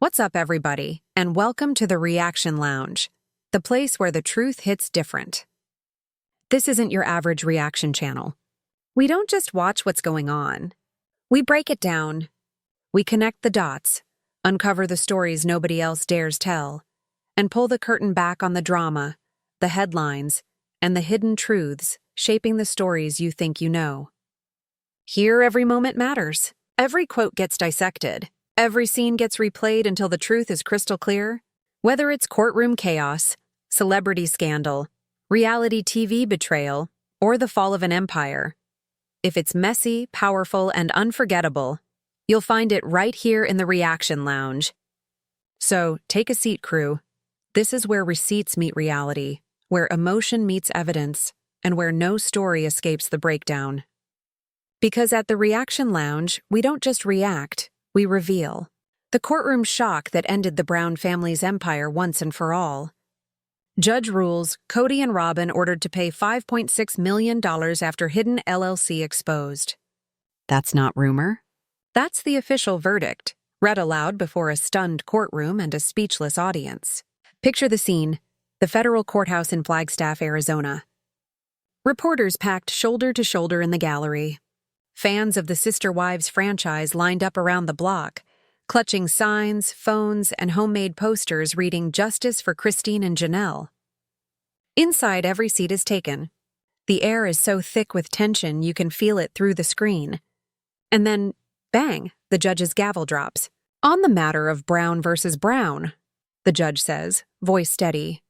What's up, everybody, and welcome to the Reaction Lounge, the place where the truth hits different. This isn't your average reaction channel. We don't just watch what's going on. We break it down. We connect the dots, uncover the stories nobody else dares tell, and pull the curtain back on the drama, the headlines, and the hidden truths shaping the stories you think you know. Here, every moment matters. Every quote gets dissected. Every scene gets replayed until the truth is crystal clear. Whether it's courtroom chaos, celebrity scandal, reality TV betrayal, or the fall of an empire, if it's messy, powerful, and unforgettable, you'll find it right here in the Reaction Lounge. So, take a seat, crew. This is where receipts meet reality, where emotion meets evidence, and where no story escapes the breakdown. Because at the Reaction Lounge, we don't just react, we reveal. The courtroom shock that ended the Brown family's empire once and for all. Judge rules Kody and Robyn ordered to pay $5.6 million after hidden LLC exposed. That's not rumor. That's the official verdict, read aloud before a stunned courtroom and a speechless audience. Picture the scene, the federal courthouse in Flagstaff, Arizona. Reporters packed shoulder to shoulder in the gallery. Fans of the Sister Wives franchise lined up around the block, clutching signs, phones, and homemade posters reading "Justice for Christine and Janelle." Inside, every seat is taken. The air is so thick with tension you can feel it through the screen. And then, bang, the judge's gavel drops. On the matter of Brown versus Brown, the judge says, voice steady,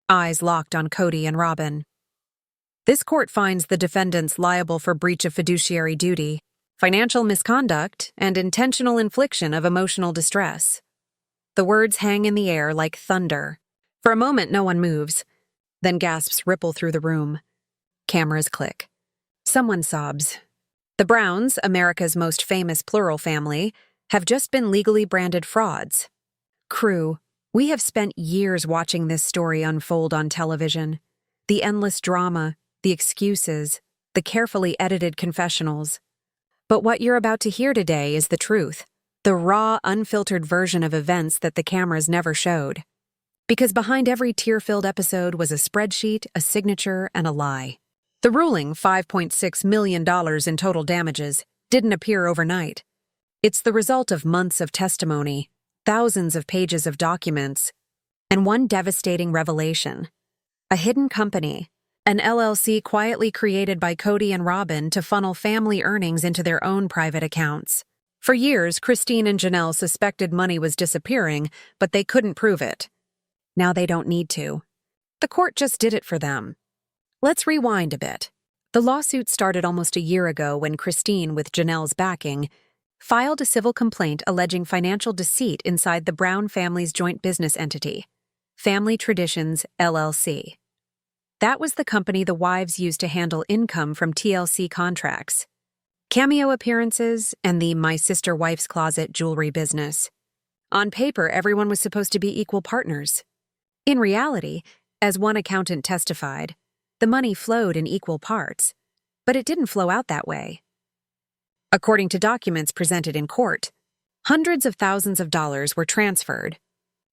eyes locked on Kody and Robyn. This court finds the defendants liable for breach of fiduciary duty, financial misconduct, and intentional infliction of emotional distress. The words hang in the air like thunder. For a moment, no one moves. Then gasps ripple through the room. Cameras click. Someone sobs. The Browns, America's most famous plural family, have just been legally branded frauds. Crew, we have spent years watching this story unfold on television. The endless drama, the excuses, the carefully edited confessionals. But what you're about to hear today is the truth, the raw, unfiltered version of events that the cameras never showed. Because behind every tear-filled episode was a spreadsheet, a signature, and a lie. The ruling, $5.6 million in total damages, didn't appear overnight. It's the result of months of testimony, thousands of pages of documents, and one devastating revelation. A hidden company, an LLC quietly created by Kody and Robyn to funnel family earnings into their own private accounts. For years, Christine and Janelle suspected money was disappearing, but they couldn't prove it. Now they don't need to. The court just did it for them. Let's rewind a bit. The lawsuit started almost a year ago when Christine, with Janelle's backing, filed a civil complaint alleging financial deceit inside the Brown family's joint business entity, Family Traditions, LLC. That was the company the wives used to handle income from TLC contracts, cameo appearances, and the My Sister Wife's Closet jewelry business. On paper, everyone was supposed to be equal partners. In reality, as one accountant testified, the money flowed in equal parts, but it didn't flow out that way. According to documents presented in court, hundreds of thousands of dollars were transferred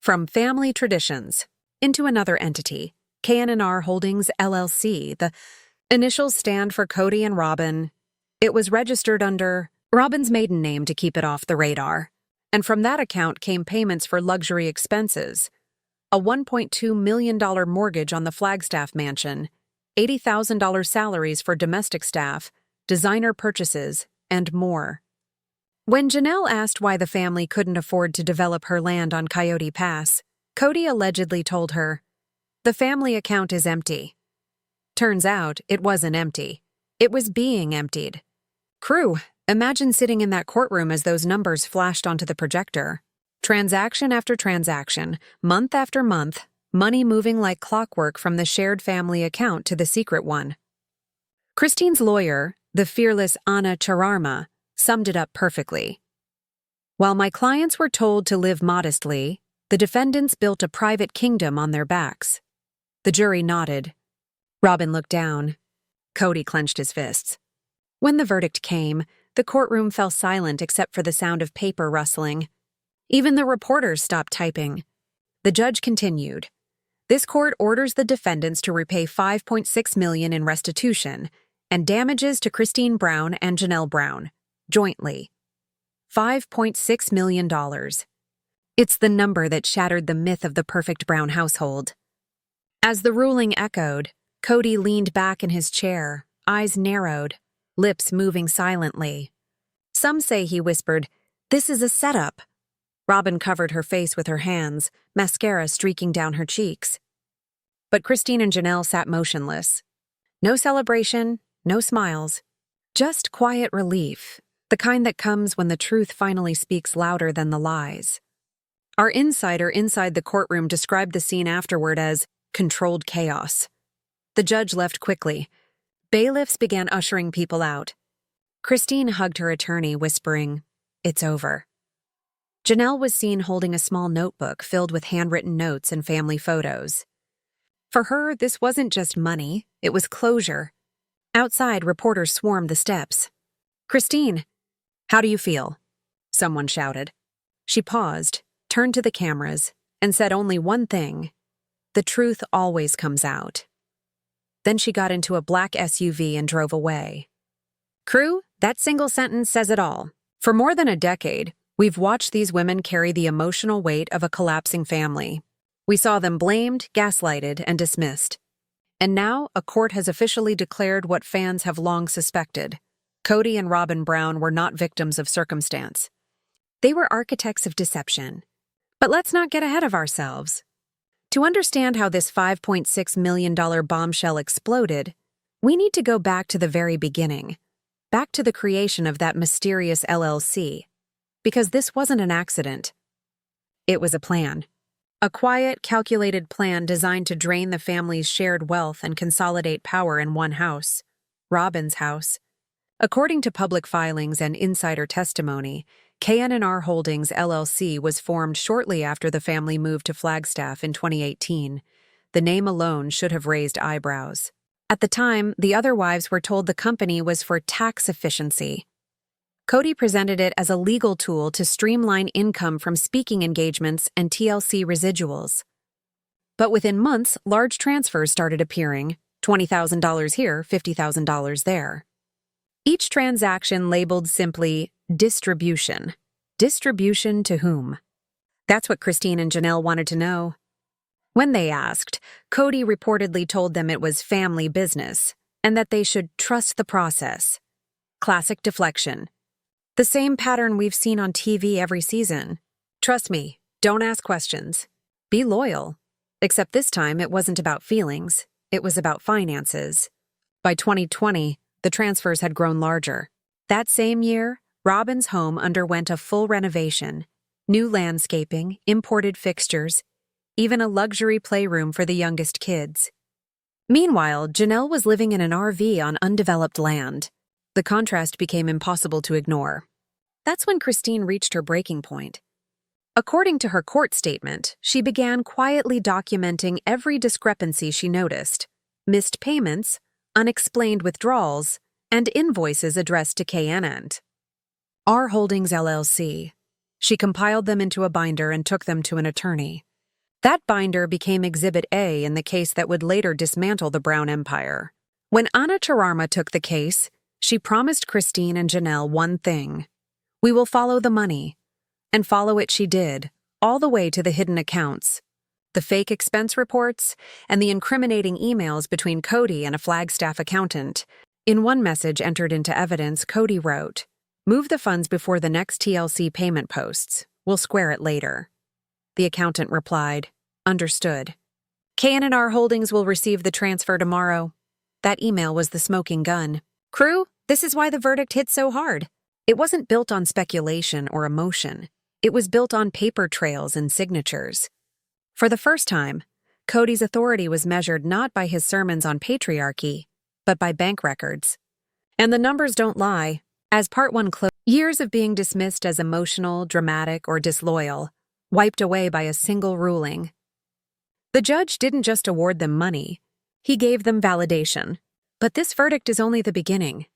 from Family Traditions into another entity, KN&R Holdings, LLC. The initials stand for Kody and Robyn. It was registered under Robyn's maiden name to keep it off the radar. And from that account came payments for luxury expenses, a $1.2 million mortgage on the Flagstaff mansion, $80,000 salaries for domestic staff, designer purchases, and more. When Janelle asked why the family couldn't afford to develop her land on Coyote Pass, Kody allegedly told her, "The family account is empty." Turns out, it wasn't empty. It was being emptied. Crew, imagine sitting in that courtroom as those numbers flashed onto the projector. Transaction after transaction, month after month, money moving like clockwork from the shared family account to the secret one. Christine's lawyer, the fearless Anna Chararma, summed it up perfectly. While my clients were told to live modestly, the defendants built a private kingdom on their backs. The jury nodded. Robyn looked down. Kody clenched his fists. When the verdict came, the courtroom fell silent except for the sound of paper rustling. Even the reporters stopped typing. The judge continued. This court orders the defendants to repay $5.6 million in restitution and damages to Christine Brown and Janelle Brown, jointly. $5.6 million. It's the number that shattered the myth of the perfect Brown household. As the ruling echoed, Kody leaned back in his chair, eyes narrowed, lips moving silently. Some say he whispered, "This is a setup." Robyn covered her face with her hands, mascara streaking down her cheeks. But Christine and Janelle sat motionless. No celebration, no smiles. Just quiet relief, the kind that comes when the truth finally speaks louder than the lies. Our insider inside the courtroom described the scene afterward as controlled chaos. The judge left quickly. Bailiffs began ushering people out. Christine hugged her attorney, whispering, "It's over." Janelle was seen holding a small notebook filled with handwritten notes and family photos. For her, this wasn't just money, it was closure. Outside, reporters swarmed the steps. "Christine, how do you feel?" someone shouted. She paused, turned to the cameras, and said only one thing: "The truth always comes out." Then she got into a black SUV and drove away. Crew, that single sentence says it all. For more than a decade, we've watched these women carry the emotional weight of a collapsing family. We saw them blamed, gaslighted, and dismissed. And now, a court has officially declared what fans have long suspected. Kody and Robyn Brown were not victims of circumstance. They were architects of deception. But let's not get ahead of ourselves. To understand how this $5.6 million bombshell exploded, we need to go back to the very beginning, back to the creation of that mysterious LLC. Because this wasn't an accident. It was a plan. A quiet, calculated plan designed to drain the family's shared wealth and consolidate power in one house, Robyn's house. According to public filings and insider testimony, KN&R Holdings LLC was formed shortly after the family moved to Flagstaff in 2018. The name alone should have raised eyebrows. At the time, the other wives were told the company was for tax efficiency. Kody presented it as a legal tool to streamline income from speaking engagements and TLC residuals. But within months, large transfers started appearing, $20,000 here, $50,000 there. Each transaction labeled simply distribution. Distribution to whom? That's what Christine and Janelle wanted to know. When they asked, Kody reportedly told them it was family business and that they should trust the process. Classic deflection. The same pattern we've seen on TV every season. Trust me, don't ask questions. Be loyal. Except this time it wasn't about feelings, it was about finances. By 2020, the transfers had grown larger. That same year, Robyn's home underwent a full renovation. New landscaping, imported fixtures, even a luxury playroom for the youngest kids. Meanwhile, Janelle was living in an RV on undeveloped land. The contrast became impossible to ignore. That's when Christine reached her breaking point. According to her court statement, she began quietly documenting every discrepancy she noticed: missed payments, unexplained withdrawals, and invoices addressed to KN&R Holdings LLC. She compiled them into a binder and took them to an attorney. That binder became Exhibit A in the case that would later dismantle the Brown Empire. When Anna Chararma took the case, she promised Christine and Janelle one thing: we will follow the money. And follow it she did, all the way to the hidden accounts, the fake expense reports, and the incriminating emails between Kody and a Flagstaff accountant. In one message entered into evidence, Kody wrote, "Move the funds before the next TLC payment posts. We'll square it later." The accountant replied, "Understood. KN&R Holdings will receive the transfer tomorrow." That email was the smoking gun. Crew, this is why the verdict hit so hard. It wasn't built on speculation or emotion. It was built on paper trails and signatures. For the first time, Kody's authority was measured not by his sermons on patriarchy, but by bank records. And the numbers don't lie. As Part 1 closed, years of being dismissed as emotional, dramatic, or disloyal, wiped away by a single ruling. The judge didn't just award them money, he gave them validation. But this verdict is only the beginning.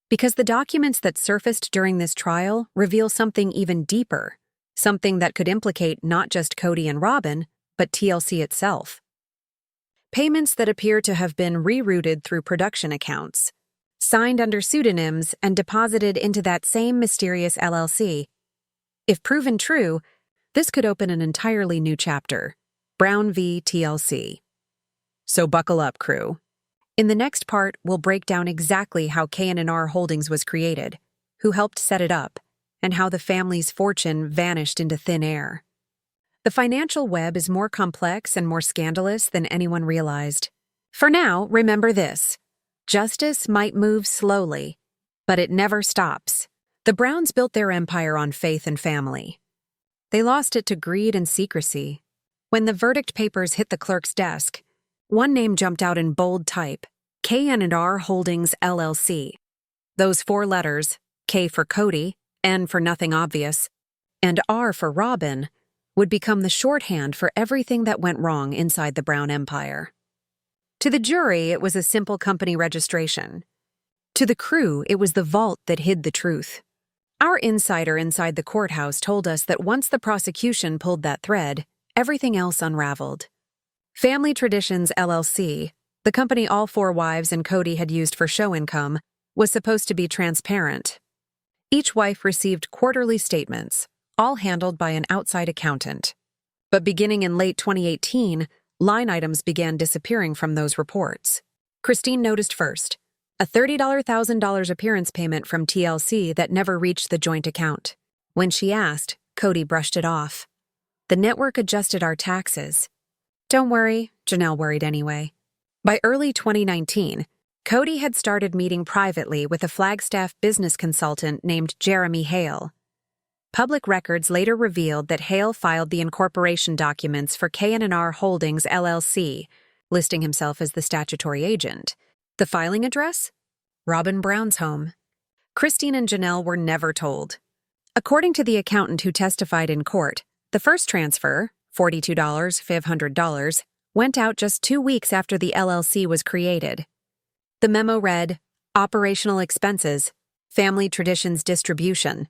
Because the documents that surfaced during this trial reveal something even deeper. something that could implicate not just Kody and Robyn, but TLC itself. Payments that appear to have been rerouted through production accounts, signed under pseudonyms and deposited into that same mysterious LLC. If proven true, this could open an entirely new chapter. Brown v. TLC. So buckle up, crew. In the next part, we'll break down exactly how KN&R Holdings was created, who helped set it up, and how the family's fortune vanished into thin air. The financial web is more complex and more scandalous than anyone realized. For now, remember this. Justice might move slowly, but it never stops. The Browns built their empire on faith and family. They lost it to greed and secrecy. When the verdict papers hit the clerk's desk, one name jumped out in bold type: KN&R Holdings, LLC. Those 4 letters, K for Kody, N for nothing obvious, and R for Robyn, would become the shorthand for everything that went wrong inside the Brown empire. To the jury, it was a simple company registration. To the crew, it was the vault that hid the truth. Our insider inside the courthouse told us that once the prosecution pulled that thread, everything else unraveled. Family Traditions LLC, the company all 4 wives and Kody had used for show income, was supposed to be transparent. Each wife received quarterly statements, all handled by an outside accountant. But beginning in late 2018, line items began disappearing from those reports. Christine noticed first, a $30,000 appearance payment from TLC that never reached the joint account. When she asked, Kody brushed it off. The network adjusted our taxes. Don't worry, Janelle worried anyway. By early 2019, Kody had started meeting privately with a Flagstaff business consultant named Jeremy Hale. Public records later revealed that Hale filed the incorporation documents for KN&R Holdings, LLC, listing himself as the statutory agent. The filing address? Robyn Brown's home. Christine and Janelle were never told. According to the accountant who testified in court, the first transfer, $42,500, went out just 2 weeks after the LLC was created. The memo read, Operational expenses, Family Traditions distribution.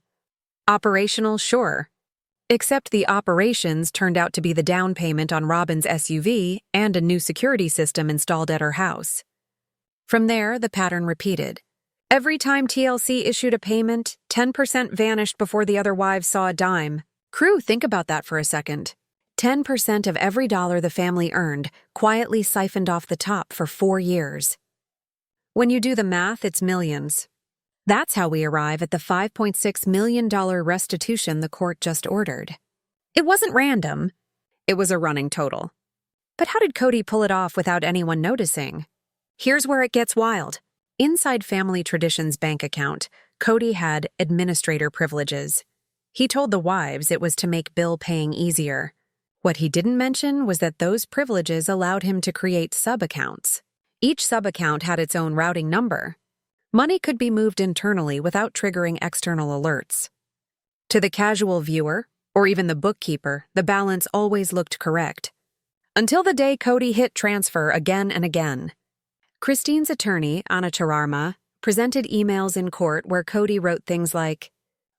Operational, sure. Except the operations turned out to be the down payment on Robyn's SUV and a new security system installed at her house. From there, the pattern repeated. Every time TLC issued a payment, 10% vanished before the other wives saw a dime. Crew, think about that for a second. 10% of every dollar the family earned quietly siphoned off the top for 4 years. When you do the math, it's millions. That's how we arrive at the $5.6 million restitution the court just ordered. It wasn't random. It was a running total. But how did Kody pull it off without anyone noticing? Here's where it gets wild. Inside Family Traditions' bank account, Kody had administrator privileges. He told the wives it was to make bill paying easier. What he didn't mention was that those privileges allowed him to create sub-accounts. Each sub-account had its own routing number. Money could be moved internally without triggering external alerts. To the casual viewer, or even the bookkeeper, the balance always looked correct. Until the day Kody hit transfer again and again. Christine's attorney, Anna Chararma, presented emails in court where Kody wrote things like,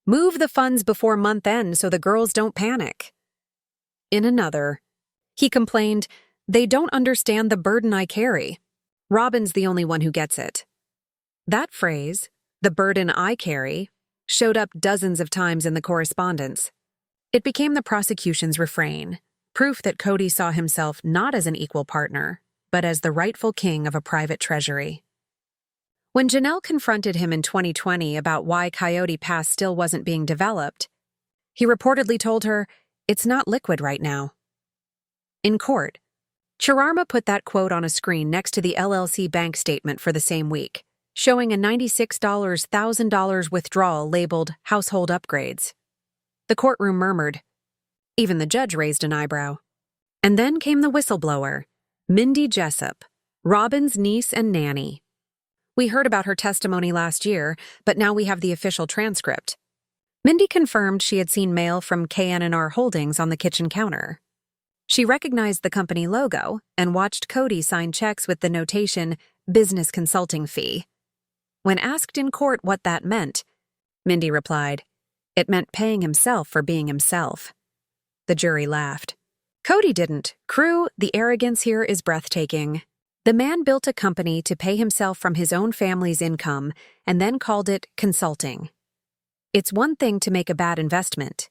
"Move the funds before month end so the girls don't panic." In another, he complained, "They don't understand the burden I carry. Robyn's the only one who gets it." That phrase, "the burden I carry," showed up dozens of times in the correspondence. It became the prosecution's refrain, proof that Kody saw himself not as an equal partner, but as the rightful king of a private treasury. When Janelle confronted him in 2020 about why Coyote Pass still wasn't being developed, he reportedly told her, "It's not liquid right now." In court, Chararma put that quote on a screen next to the LLC bank statement for the same week, showing a $96,000 withdrawal labeled household upgrades. The courtroom murmured. Even the judge raised an eyebrow. And then came the whistleblower, Mindy Jessup, Robyn's niece and nanny. We heard about her testimony last year, but now we have the official transcript. Mindy confirmed she had seen mail from KN&R Holdings on the kitchen counter. She recognized the company logo and watched Kody sign checks with the notation, "business consulting fee." When asked in court what that meant, Mindy replied, It meant paying himself for being himself. The jury laughed. Kody didn't. Crew, the arrogance here is breathtaking. The man built a company to pay himself from his own family's income and then called it consulting. It's one thing to make a bad investment.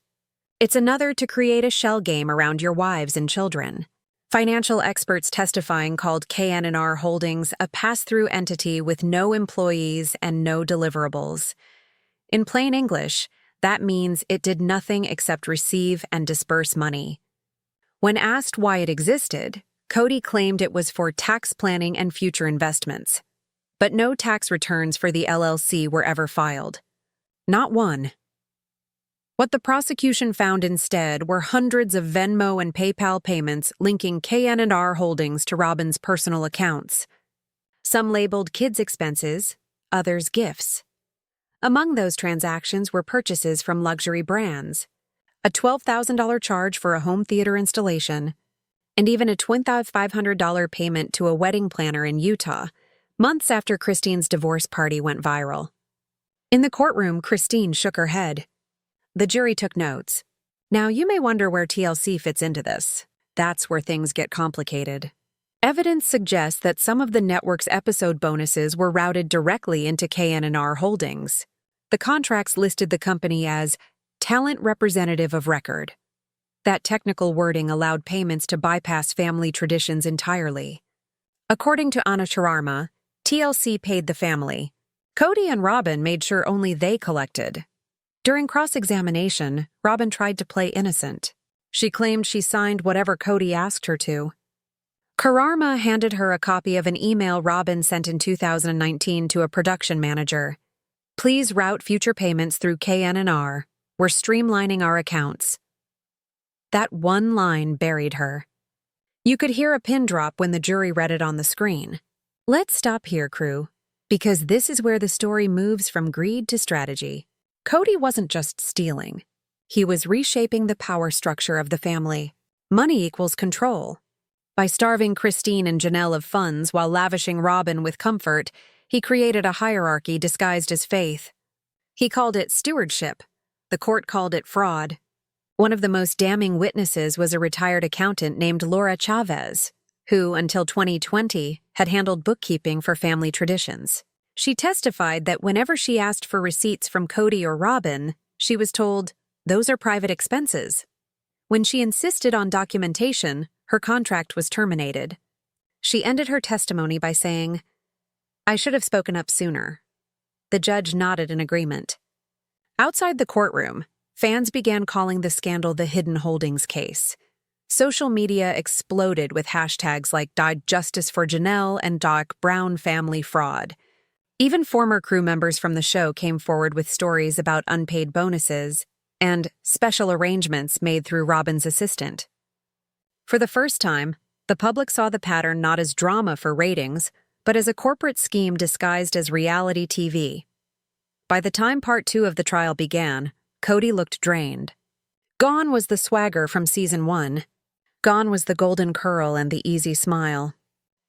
It's another to create a shell game around your wives and children. Financial experts testifying called KN&R Holdings a pass-through entity with no employees and no deliverables. In plain English, that means it did nothing except receive and disperse money. When asked why it existed, Kody claimed it was for tax planning and future investments. But no tax returns for the LLC were ever filed. Not one. What the prosecution found instead were hundreds of Venmo and PayPal payments linking KN&R Holdings to Robyn's personal accounts. Some labeled kids' expenses, others gifts. Among those transactions were purchases from luxury brands, a $12,000 charge for a home theater installation, and even a $2,500 payment to a wedding planner in Utah, months after Christine's divorce party went viral. In the courtroom, Christine shook her head. The jury took notes. Now, you may wonder where TLC fits into this. That's where things get complicated. Evidence suggests that some of the network's episode bonuses were routed directly into KN&R Holdings. The contracts listed the company as talent representative of record. That technical wording allowed payments to bypass family traditions entirely. According to Anna Sharma, TLC paid the family. Kody and Robyn made sure only they collected. During cross-examination, Robyn tried to play innocent. She claimed she signed whatever Kody asked her to. Sharma handed her a copy of an email Robyn sent in 2019 to a production manager. Please route future payments through KN&R. We're streamlining our accounts. That one line buried her. You could hear a pin drop when the jury read it on the screen. Let's stop here, crew, because this is where the story moves from greed to strategy. Kody wasn't just stealing. He was reshaping the power structure of the family. Money equals control. By starving Christine and Janelle of funds while lavishing Robyn with comfort, he created a hierarchy disguised as faith. He called it stewardship. The court called it fraud. One of the most damning witnesses was a retired accountant named Laura Chavez, who, until 2020, had handled bookkeeping for family traditions. She testified that whenever she asked for receipts from Kody or Robyn, she was told, "Those are private expenses." When she insisted on documentation, her contract was terminated. She ended her testimony by saying, "I should have spoken up sooner." The judge nodded in agreement. Outside the courtroom, fans began calling the scandal the Hidden Holdings case. Social media exploded with hashtags like #Justice for Janelle and #Brown Family Fraud. Even former crew members from the show came forward with stories about unpaid bonuses and special arrangements made through Robyn's assistant. For the first time, the public saw the pattern not as drama for ratings, but as a corporate scheme disguised as reality TV. By the time Part 2 of the trial began, Kody looked drained. Gone was the swagger from Season 1. Gone was the golden curl and the easy smile.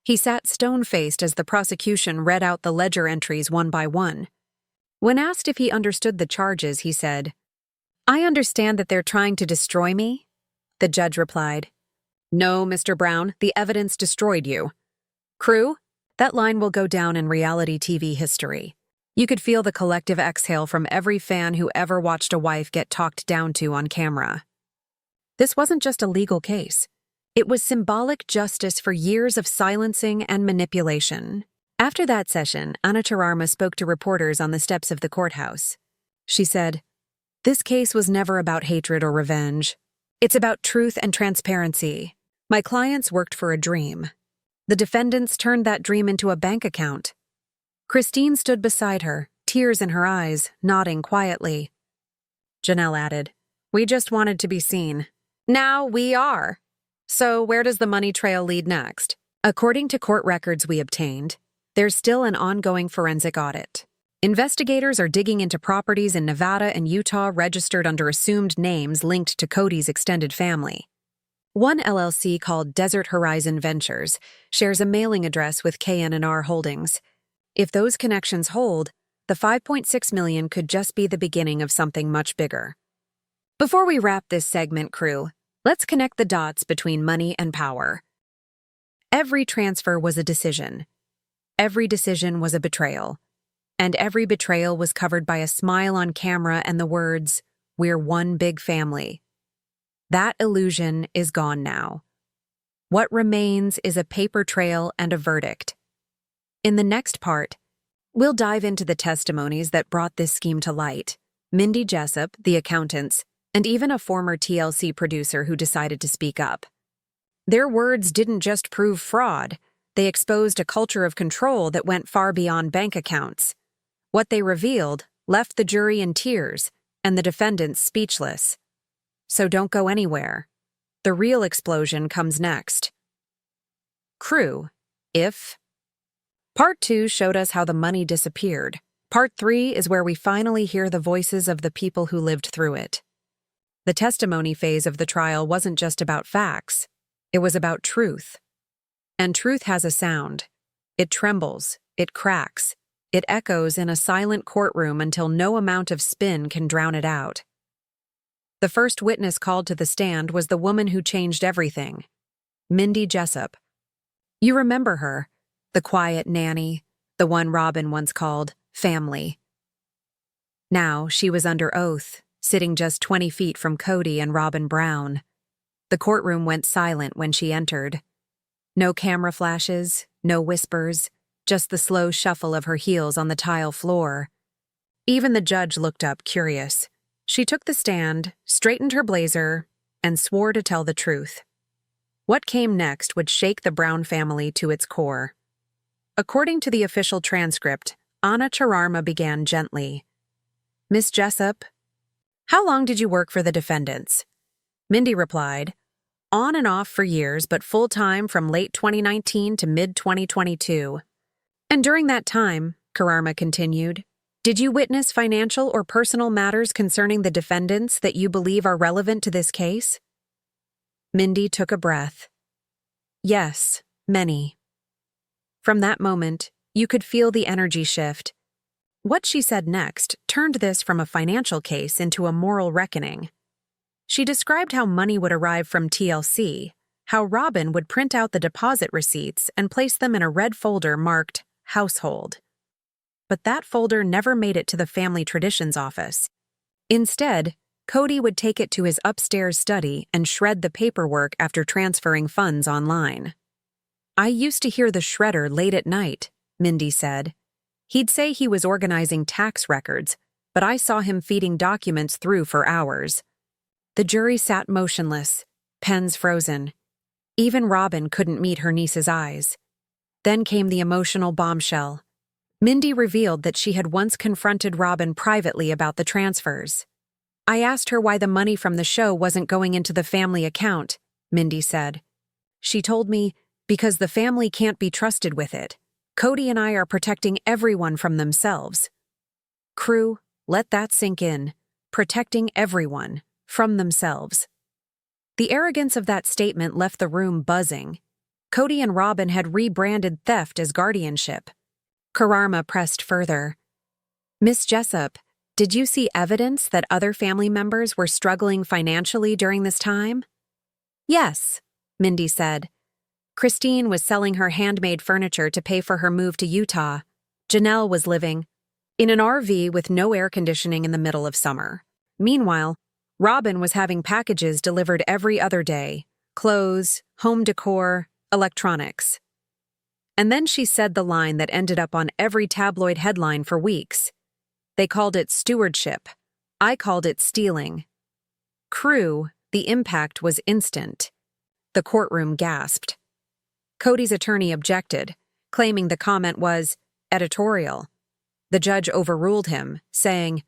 He sat stone-faced as the prosecution read out the ledger entries one by one. When asked if he understood the charges, he said, "I understand that they're trying to destroy me." The judge replied, "No, Mr. Brown, the evidence destroyed you." Crew, that line will go down in reality TV history. You could feel the collective exhale from every fan who ever watched a wife get talked down to on camera. This wasn't just a legal case. It was symbolic justice for years of silencing and manipulation. After that session, Anna Sharma spoke to reporters on the steps of the courthouse. She said, "This case was never about hatred or revenge. It's about truth and transparency. My clients worked for a dream. The defendants turned that dream into a bank account." Christine stood beside her, tears in her eyes, nodding quietly. Janelle added, "We just wanted to be seen. Now we are. So where does the money trail lead next?" According to court records we obtained, there's still an ongoing forensic audit. Investigators are digging into properties in Nevada and Utah registered under assumed names linked to Kody's extended family. One LLC called Desert Horizon Ventures shares a mailing address with KN&R Holdings. If those connections hold, the $5.6 million could just be the beginning of something much bigger. Before we wrap this segment, crew, let's connect the dots between money and power. Every transfer was a decision. Every decision was a betrayal. And every betrayal was covered by a smile on camera and the words, "We're one big family." That illusion is gone now. What remains is a paper trail and a verdict. In the next part, we'll dive into the testimonies that brought this scheme to light. Mindy Jessup, the accountants, and even a former TLC producer who decided to speak up. Their words didn't just prove fraud, they exposed a culture of control that went far beyond bank accounts. What they revealed left the jury in tears and the defendants speechless. So don't go anywhere. The real explosion comes next. Crew, if. Part 2 showed us how the money disappeared. Part 3 is where we finally hear the voices of the people who lived through it. The testimony phase of the trial wasn't just about facts, it was about truth. And truth has a sound. It trembles, it cracks, it echoes in a silent courtroom until no amount of spin can drown it out. The first witness called to the stand was the woman who changed everything, Mindy Jessup. You remember her, the quiet nanny, the one Robyn once called family. Now she was under oath, sitting just 20 feet from Kody and Robyn Brown. The courtroom went silent when she entered. No camera flashes, no whispers, just the slow shuffle of her heels on the tile floor. Even the judge looked up, curious. She took the stand, straightened her blazer, and swore to tell the truth. What came next would shake the Brown family to its core. According to the official transcript, Anna Chararma began gently. "Miss Jessup, how long did you work for the defendants?" Mindy replied, "On and off for years, but full-time from late 2019 to mid-2022. And during that time," Chararma continued, "did you witness financial or personal matters concerning the defendants that you believe are relevant to this case?" Mindy took a breath. "Yes, many." From that moment, you could feel the energy shift. What she said next turned this from a financial case into a moral reckoning. She described how money would arrive from TLC, how Robyn would print out the deposit receipts and place them in a red folder marked Household. But that folder never made it to the family traditions office. Instead, Kody would take it to his upstairs study and shred the paperwork after transferring funds online. "I used to hear the shredder late at night," Mindy said. "He'd say he was organizing tax records, but I saw him feeding documents through for hours." The jury sat motionless, pens frozen. Even Robyn couldn't meet her niece's eyes. Then came the emotional bombshell. Mindy revealed that she had once confronted Robyn privately about the transfers. "I asked her why the money from the show wasn't going into the family account," Mindy said. "She told me, because the family can't be trusted with it. Kody and I are protecting everyone from themselves." Crew, let that sink in. Protecting everyone from themselves. The arrogance of that statement left the room buzzing. Kody and Robyn had rebranded theft as guardianship. Chararma pressed further. "Miss Jessup, did you see evidence that other family members were struggling financially during this time?" "Yes," Mindy said. "Christine was selling her handmade furniture to pay for her move to Utah. Janelle was living in an RV with no air conditioning in the middle of summer. Meanwhile, Robyn was having packages delivered every other day: clothes, home decor, electronics." And then she said the line that ended up on every tabloid headline for weeks. "They called it stewardship. I called it stealing." Crew, the impact was instant. The courtroom gasped. Kody's attorney objected, claiming the comment was editorial. The judge overruled him, saying,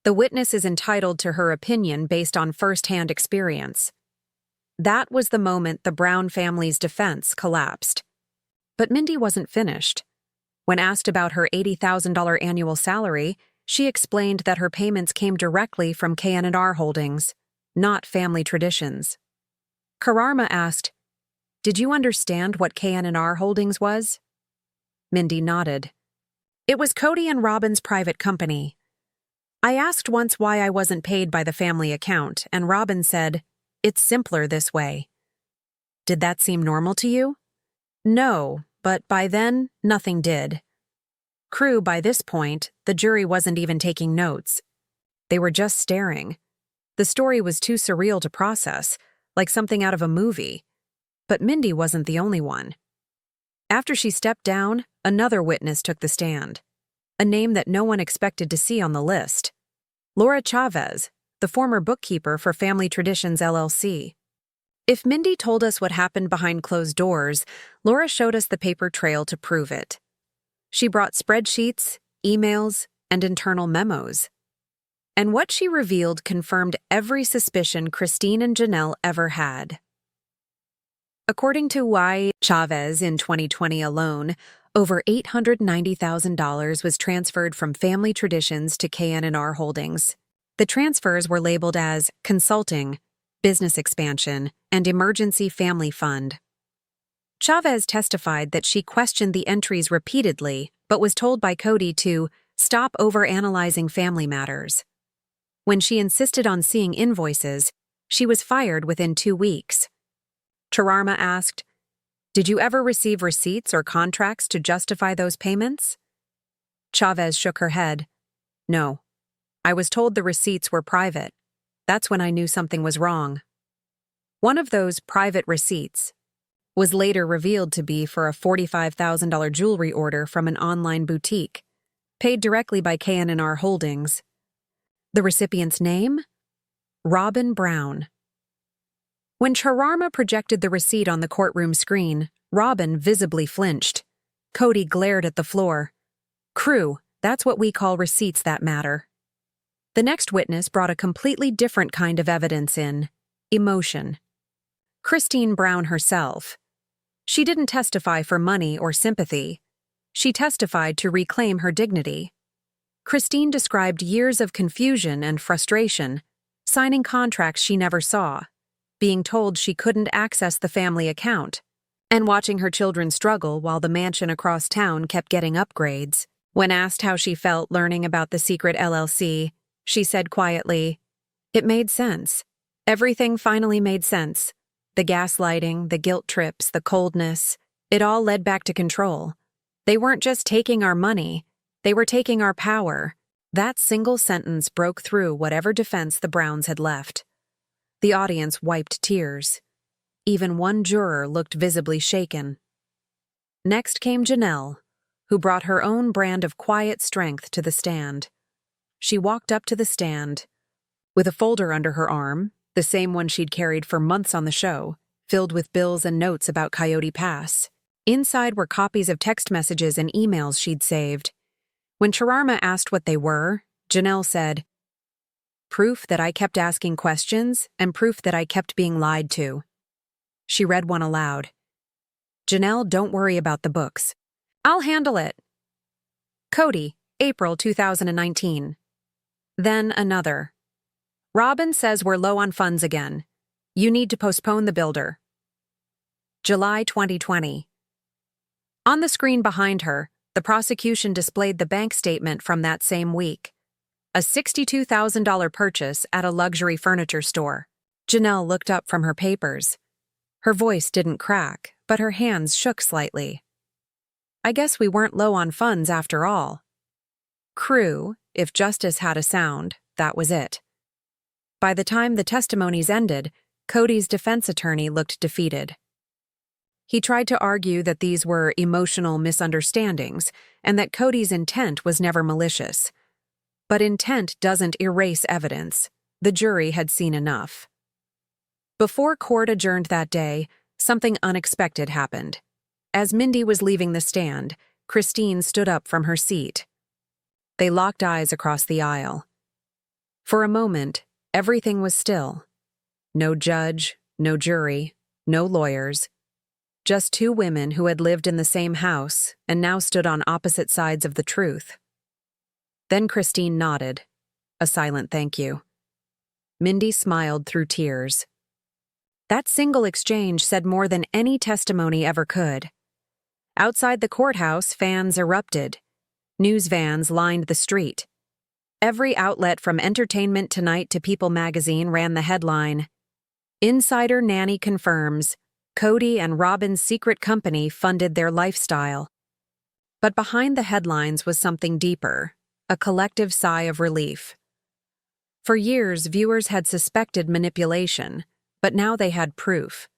"The witness is entitled to her opinion based on first-hand experience." That was the moment the Brown family's defense collapsed. But Mindy wasn't finished. When asked about her $80,000 annual salary, she explained that her payments came directly from KN&R Holdings, not family traditions. Chararma asked, "Did you understand what KN&R Holdings was?" Mindy nodded. It was Kody and Robyn's private company. I asked once why I wasn't paid by the family account, and Robyn said, "It's simpler this way." Did that seem normal to you? No, but by then, nothing did. Crew, by this point, the jury wasn't even taking notes. They were just staring. The story was too surreal to process, like something out of a movie. But Mindy wasn't the only one. After she stepped down, another witness took the stand. A name that no one expected to see on the list. Laura Chavez, the former bookkeeper for Family Traditions LLC. If Mindy told us what happened behind closed doors, Laura showed us the paper trail to prove it. She brought spreadsheets, emails, and internal memos. And what she revealed confirmed every suspicion Christine and Janelle ever had. According to Y. Chavez in 2020 alone, over $890,000 was transferred from Family Traditions to KN&R Holdings. The transfers were labeled as consulting, business expansion, and emergency family fund. Chavez testified that she questioned the entries repeatedly, but was told by Kody to stop overanalyzing family matters. When she insisted on seeing invoices, she was fired within 2 weeks. Chararma asked, "Did you ever receive receipts or contracts to justify those payments?" Chavez shook her head. "No. I was told the receipts were private. That's when I knew something was wrong." One of those private receipts was later revealed to be for a $45,000 jewelry order from an online boutique, paid directly by KN&R Holdings. The recipient's name? Robyn Brown. When Chararma projected the receipt on the courtroom screen, Robyn visibly flinched. Kody glared at the floor. "Crew, that's what we call receipts that matter." The next witness brought a completely different kind of evidence in: emotion. Christine Brown herself. She didn't testify for money or sympathy. She testified to reclaim her dignity. Christine described years of confusion and frustration, signing contracts she never saw, being told she couldn't access the family account, and watching her children struggle while the mansion across town kept getting upgrades. When asked how she felt learning about the secret LLC, she said quietly, "It made sense. Everything finally made sense. The gaslighting, the guilt trips, the coldness, it all led back to control. They weren't just taking our money, they were taking our power." That single sentence broke through whatever defense the Browns had left. The audience wiped tears. Even one juror looked visibly shaken. Next came Janelle, who brought her own brand of quiet strength to the stand. She walked up to the stand with a folder under her arm, the same one she'd carried for months on the show, filled with bills and notes about Coyote Pass. Inside were copies of text messages and emails she'd saved. When Chararma asked what they were, Janelle said, "Proof that I kept asking questions and proof that I kept being lied to." She read one aloud. "Janelle, don't worry about the books. I'll handle it." Kody, April 2019. Then another. "Robyn says we're low on funds again. You need to postpone the builder." July 2020. On the screen behind her, the prosecution displayed the bank statement from that same week. A $62,000 purchase at a luxury furniture store. Janelle looked up from her papers. Her voice didn't crack, but her hands shook slightly. "I guess we weren't low on funds after all." Crew, if justice had a sound, that was it. By the time the testimonies ended, Kody's defense attorney looked defeated. He tried to argue that these were emotional misunderstandings and that Kody's intent was never malicious. But intent doesn't erase evidence. The jury had seen enough. Before court adjourned that day, something unexpected happened. As Mindy was leaving the stand, Christine stood up from her seat. They locked eyes across the aisle. For a moment, everything was still. No judge, no jury, no lawyers. Just two women who had lived in the same house and now stood on opposite sides of the truth. Then Christine nodded, a silent thank you. Mindy smiled through tears. That single exchange said more than any testimony ever could. Outside the courthouse, fans erupted. News vans lined the street. Every outlet from Entertainment Tonight to People magazine ran the headline, "Insider Nanny Confirms Kody and Robyn's secret company funded their lifestyle." But behind the headlines was something deeper, a collective sigh of relief. For years, viewers had suspected manipulation, but now they had proof.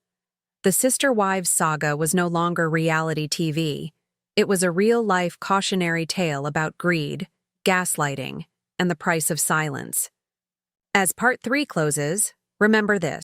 The Sister Wives saga was no longer reality TV. It was a real-life cautionary tale about greed, gaslighting, and the price of silence. As Part 3 closes, remember this.